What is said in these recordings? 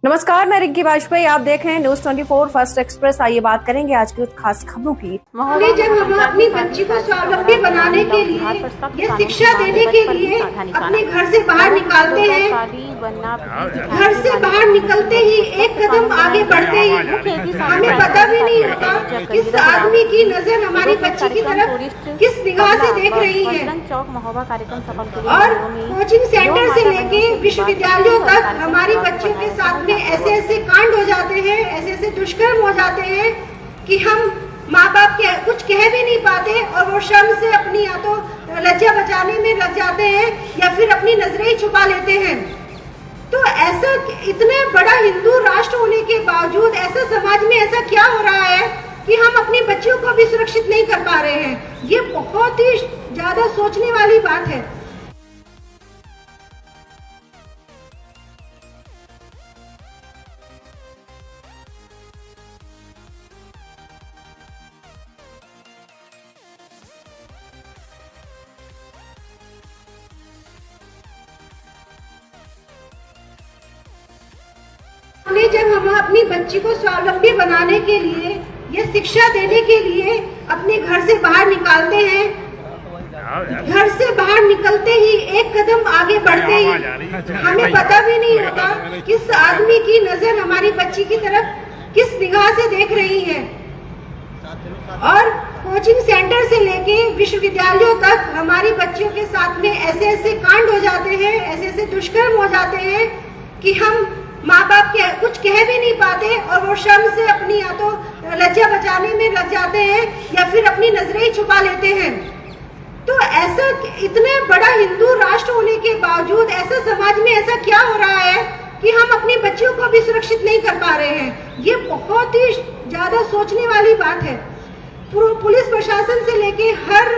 नमस्कार, मैं रिंकी वाजपेयी। आप देख रहे हैं न्यूज 24 फर्स्ट एक्सप्रेस। आइए बात करेंगे आज की खास खबरों की। जब हम अपनी बच्ची को स्वावलंबी बनाने के लिए या शिक्षा देने के लिए अपने घर से बाहर निकालते हैं, घर से बाहर निकलते ही एक कदम आगे बढ़ते ही हमें पता भी नहीं होता किस आदमी की नजर हमारी बच्ची की तरफ किस निगाह से देख रही है। और कोचिंग सेंटर से लेके विश्वविद्यालयों तक हमारी बच्चियों के साथ में ऐसे ऐसे कांड हो जाते हैं, ऐसे ऐसे दुष्कर्म हो जाते हैं कि हम माँ बाप के कुछ कह भी नहीं पाते और वो शर्म से अपनी या तो लज्जा बचाने में लग जाते हैं या फिर अपनी नजरें ही छुपा लेते हैं। तो ऐसा इतना बड़ा हिंदू राष्ट्र होने के बावजूद ऐसा समाज में ऐसा क्या हो रहा है कि हम अपनी बच्चियों को भी सुरक्षित नहीं कर पा रहे हैं। ये बहुत ही ज्यादा सोचने वाली बात है। जब हम अपनी बच्ची को स्वावलंबी बनाने के लिए या शिक्षा देने के लिए अपने घर से बाहर निकालते हैं, घर से बाहर निकलते ही एक कदम आगे बढ़ते ही हमें पता भी नहीं होता किस आदमी की नजर हमारी बच्ची की तरफ किस निगाह से देख रही है। और कोचिंग सेंटर से लेके विश्वविद्यालयों तक हमारी बच्चियों के साथ में ऐसे ऐसे कांड हो जाते हैं, ऐसे ऐसे दुष्कर्म हो जाते हैं कि हम माँ बाप के कुछ कह भी नहीं पाते और वो शर्म से अपनी या तो लज्जा बचाने में लग जाते हैं या फिर अपनी नजरें ही छुपा लेते हैं। तो ऐसा इतना बड़ा हिंदू राष्ट्र होने के बावजूद ऐसा समाज में ऐसा क्या हो रहा है कि हम अपनी बच्चियों को भी सुरक्षित नहीं कर पा रहे हैं। ये बहुत ही ज्यादा सोचने वाली बात है। पुलिस प्रशासन से लेके हर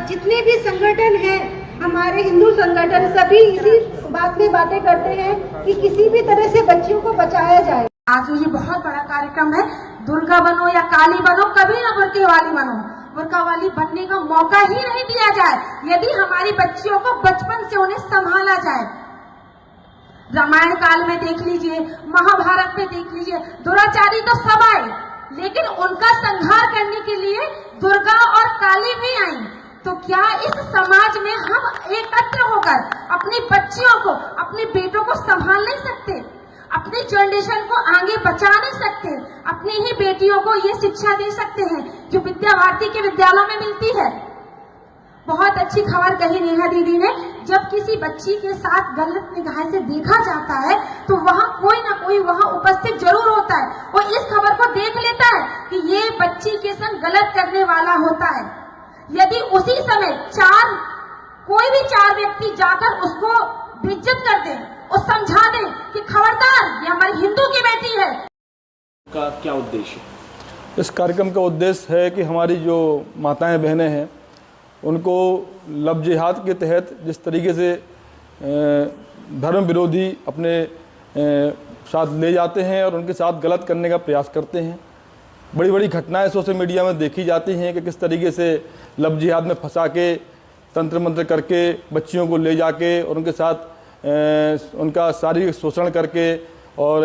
जितने भी संगठन हैं, हमारे हिंदू संगठन सभी इसी बात में बातें करते हैं कि किसी भी तरह से बच्चियों को बचाया जाए। आज ये बहुत बड़ा कार्यक्रम है। दुर्गा बनो या काली बनो, कभी ना बुर्के वाली बनो। बुर्का वाली बनने का मौका ही नहीं दिया जाए। यदि हमारी बच्चियों को बचपन से उन्हें संभाला जाए, रामायण काल में देख लीजिए, महाभारत में देख लीजिए, दुराचारी तो सब आए, लेकिन उनका संहार करने के लिए दुर्गा और काली भी आई। तो क्या इस समाज में हम एकत्र होकर अपनी बच्चियों को, अपने बेटों को संभाल नहीं सकते? अपनी जनरेशन को आगे बचा नहीं सकते? अपनी ही बेटियों को ये शिक्षा दे सकते हैं जो विद्या भारती के विद्यालयों में मिलती है। बहुत अच्छी खबर कही नेहा दीदी ने। जब किसी बच्ची के साथ गलत निगाह से देखा जाता है तो वहाँ कोई ना कोई वहाँ उपस्थित जरूर होता है। वो इस खबर को देख लेता है कि ये बच्ची के संग गलत करने वाला होता है। यदि उसी समय कोई भी चार व्यक्ति जाकर उसको बेइज्जत कर दे और समझा दे कि खबरदार ये हमारी हिंदू की बेटी है। का क्या उद्देश्य? इस कार्यक्रम का उद्देश्य है कि हमारी जो माताएं बहनें हैं उनको लव जिहाद के तहत जिस तरीके से धर्म विरोधी अपने साथ ले जाते हैं और उनके साथ गलत करने का प्रयास करते हैं। बड़ी बड़ी घटनाएं सोशल मीडिया में देखी जाती हैं कि किस तरीके से लव जिहाद में फंसा के तंत्र मंत्र करके बच्चियों को ले जाके और उनके साथ उनका शारीरिक शोषण करके और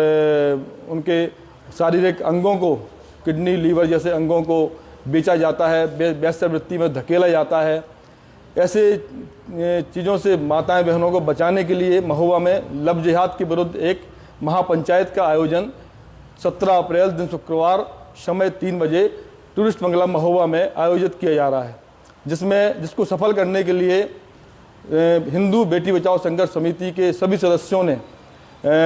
उनके शारीरिक अंगों को, किडनी लीवर जैसे अंगों को बेचा जाता है, वेश्यावृत्ति में धकेला जाता है। ऐसे चीज़ों से माताएं बहनों को बचाने के लिए महुआ में लव जिहाद के विरुद्ध एक महापंचायत का आयोजन 17 अप्रैल दिन शुक्रवार समय 3 बजे टूरिस्ट बंगला महुआ में आयोजित किया जा रहा है, जिसको सफल करने के लिए हिंदू बेटी बचाओ संघर्ष समिति के सभी सदस्यों ने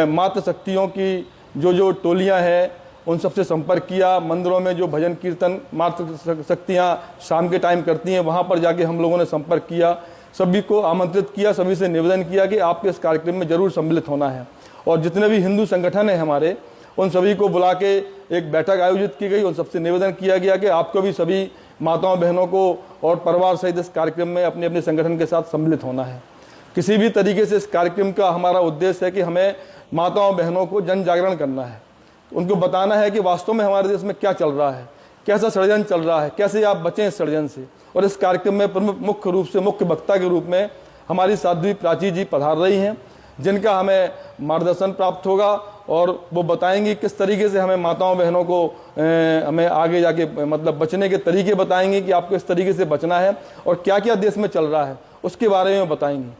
मातृ शक्तियों की जो टोलियां हैं उन सबसे संपर्क किया। मंदिरों में जो भजन कीर्तन मातृ शक्तियाँ शाम के टाइम करती हैं वहाँ पर जाके हम लोगों ने संपर्क किया, सभी को आमंत्रित किया, सभी से निवेदन किया कि आपके इस कार्यक्रम में जरूर सम्मिलित होना है। और जितने भी हिंदू संगठन हैं हमारे, उन सभी को बुला के एक बैठक आयोजित की गई। उन सबसे निवेदन किया गया कि आपको भी सभी माताओं बहनों को और परिवार सहित इस कार्यक्रम में अपने अपने संगठन के साथ सम्मिलित होना है। किसी भी तरीके से इस कार्यक्रम का हमारा उद्देश्य है कि हमें माताओं बहनों को जन जागरण करना है, उनको बताना है कि वास्तव में हमारे देश में क्या चल रहा है, कैसा षड्यंत्र चल रहा है, कैसे आप बचें इस षड्यंत्र से। और इस कार्यक्रम में प्रमुख मुख्य रूप से मुख्य वक्ता के रूप में हमारी साध्वी प्राची जी पधार रही हैं, जिनका हमें मार्गदर्शन प्राप्त होगा और वो बताएंगी किस तरीके से हमें माताओं बहनों को हमें आगे जाके मतलब बचने के तरीके बताएंगी कि आपको इस तरीके से बचना है और क्या क्या देश में चल रहा है उसके बारे में बताएंगी।